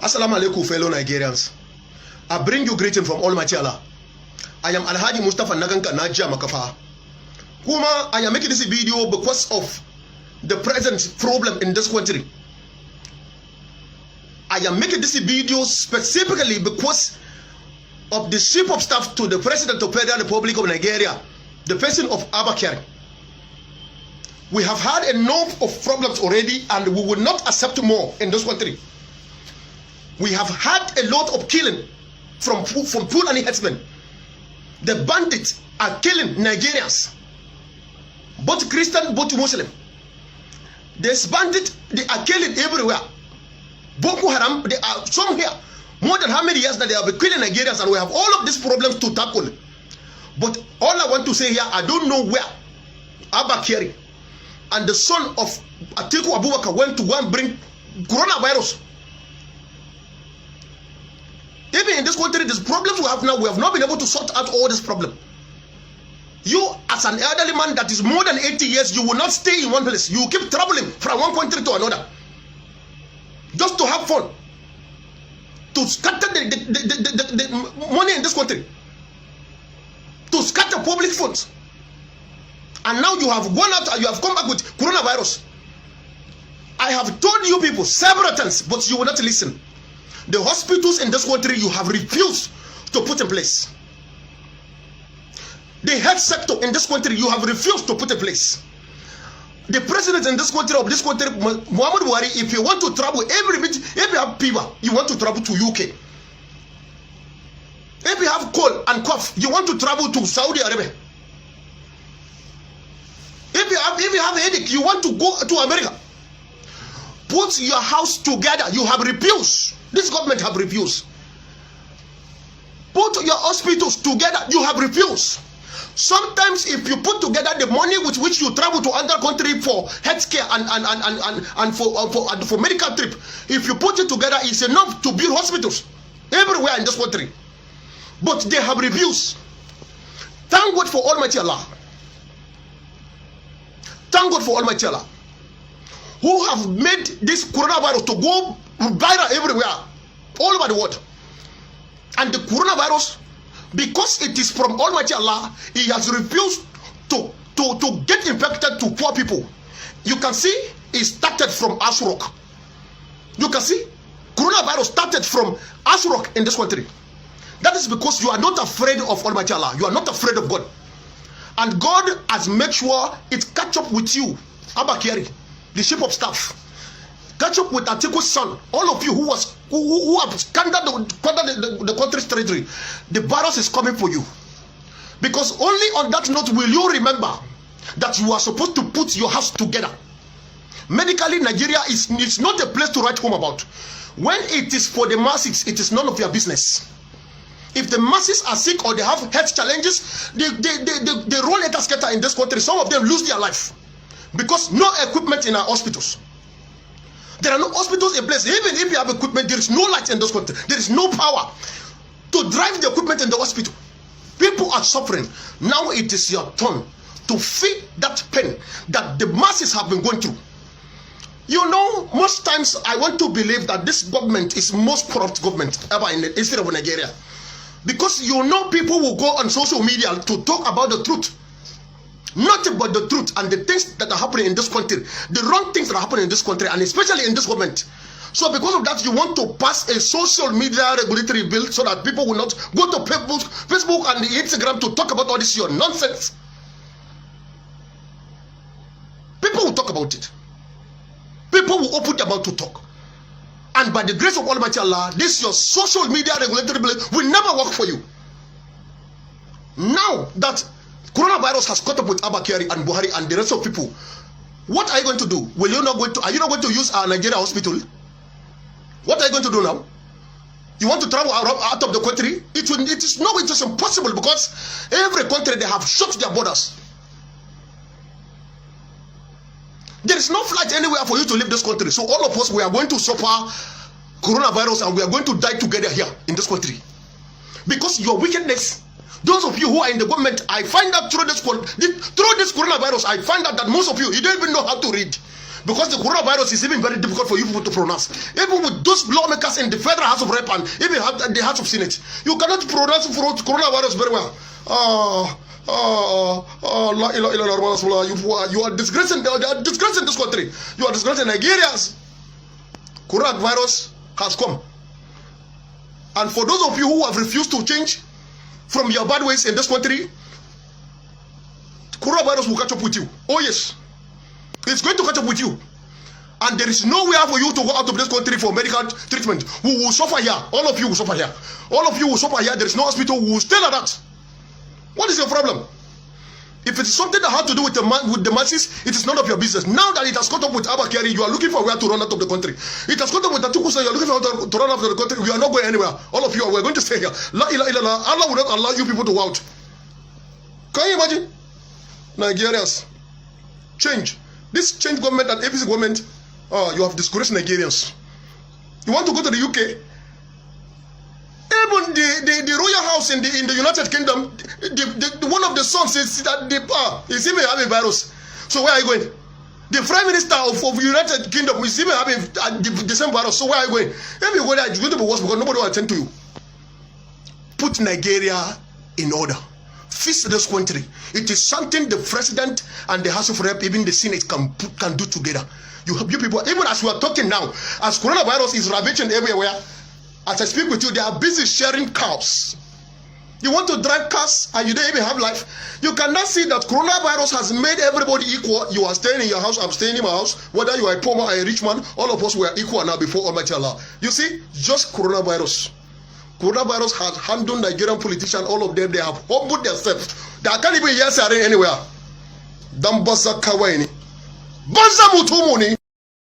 Assalamu alaikum, fellow Nigerians. I bring you greeting from Almighty Allah. I am Alhaji Mustafa Naganka Najia Makafa. Kuma, I am making this video because of the present problem in this country. I am making this video specifically because of the chief of staff to the President of the Federal Republic of Nigeria, the person of Abba Kyari. We have had enough of problems already, and we will not accept more in this country. We have had a lot of killing from Fulani herdsmen. The bandits are killing Nigerians, both Christian, both Muslim. These bandits, they are killing everywhere. Boko Haram, they are some here. More than how many years that they have been killing Nigerians, and we have all of these problems to tackle. But all I want to say here, I don't know where Abba Kyari and the son of Atiku Abubakar went to go and bring coronavirus. Even in this country, these problems we have now, we have not been able to sort out all this problem. You, as an elderly man that is more than 80 years, you will not stay in one place. You keep traveling from one country to another, just to have fun, to scatter the money in this country, to scatter public funds. And now you have gone out and you have come back with coronavirus. I have told you people several times, but you will not listen. The hospitals in this country you have refused to put in place. The health sector in this country you have refused to put in place. The president in this country, Muhammad Buhari, if you want to travel if you have fever, you want to travel to UK. If you have cold and cough, you want to travel to Saudi Arabia. If you have a headache, you want to go to America. Put your house together. You have refused. This government have refused. Put your hospitals together. You have refused. Sometimes if you put together the money with which you travel to another country for healthcare and for medical trip, if you put it together, it's enough to build hospitals everywhere in this country. But they have refused. Thank God for Almighty Allah. Thank God for Almighty Allah, who have made this coronavirus to go viral everywhere, all over the world. And the coronavirus, because it is from Almighty Allah, He has refused to get infected to poor people. You can see it started from Ash Rock. You can see coronavirus started from Ash Rock in this country. That is because you are not afraid of Almighty Allah. You are not afraid of God. And God has made sure it catch up with you, Abba Kyari, the chief of staff. Catch up with Atiku's son. All of you who have scandaled the country's treasury. The virus is coming for you. Because only on that note will you remember that you are supposed to put your house together. Medically, Nigeria is not a place to write home about. When it is for the masses, it is none of your business. If the masses are sick or they have health challenges, they roll a scatter in this country. Some of them lose their life because no equipment in our hospitals. There are no hospitals in place. Even if you have equipment, there is no light in this country. There is no power to drive the equipment in the hospital. People are suffering. Now it is your turn to feel that pain that the masses have been going through. You know, most times I want to believe that this government is most corrupt government ever in the history of Nigeria. Because you know people will go on social media to talk about the truth. Nothing but the truth and the things that are happening in this country. The wrong things that are happening in this country and especially in this government. So because of that, you want to pass a social media regulatory bill so that people will not go to Facebook and Instagram to talk about all this your nonsense. People will talk about it. People will open their mouth to talk. And by the grace of Almighty Allah, this your social media regulatory bill will never work for you. Now that coronavirus has caught up with Abba Kyari and Buhari and the rest of people, what are you going to do? Are you not going to use our Nigeria hospital? What are you going to do now? You want to travel out of the country? It is impossible because every country they have shut their borders. There is no flight anywhere for you to leave this country. So all of us, we are going to suffer coronavirus and we are going to die together here in this country. Because your wickedness, those of you who are in the government, I find out through this coronavirus, I find out that most of you don't even know how to read. because the coronavirus is even very difficult for you people to pronounce. Even with those lawmakers in the Federal House of Rep and even the House of Senate, you cannot pronounce coronavirus very well. You are disgracing this country. You are disgracing Nigerians. Coronavirus has come. And for those of you who have refused to change from your bad ways in this country, coronavirus will catch up with you. Oh yes. It's going to catch up with you. And there is nowhere for you to go out of this country for medical treatment. We will suffer here. All of you will suffer here. All of you will suffer here. There is no hospital. We will stay like that. What is your problem? If it is something that has to do with the masses, it is none of your business. Now that it has caught up with Abakari, you are looking for where to run out of the country. It has caught up with Atukusa, you are looking for where to run out of the country. We are not going anywhere. All of you are going to stay here. La ilaha illallah. Allah will not allow you people to go out. Can you imagine? Nigerians, change. This change government and APC government, you have discouraged Nigerians. You want to go to the UK? Even the royal house in the United Kingdom, one of the sons is that is even having virus. So where are you going? The Prime Minister of United Kingdom is even having the same virus. So where are you going? If you go there, it's going to be worse because nobody will attend to you. Put Nigeria in order. Fix this country. It is something the president and the House of Rep, even the Senate can do together. You people, even as we are talking now, as coronavirus is ravaging everywhere, as I speak with you, they are busy sharing cows. You want to drive cars and you don't even have life. You cannot see that coronavirus has made everybody equal. You are staying in your house, I'm staying in my house. Whether you are a poor man or a rich man, all of us were equal now before Almighty Allah. You see, just coronavirus. Coronavirus has handled Nigerian politicians, all of them, they have humbled themselves. They can't even hear Sari anywhere. Dambasa Kawaini. Banza Mutumuni.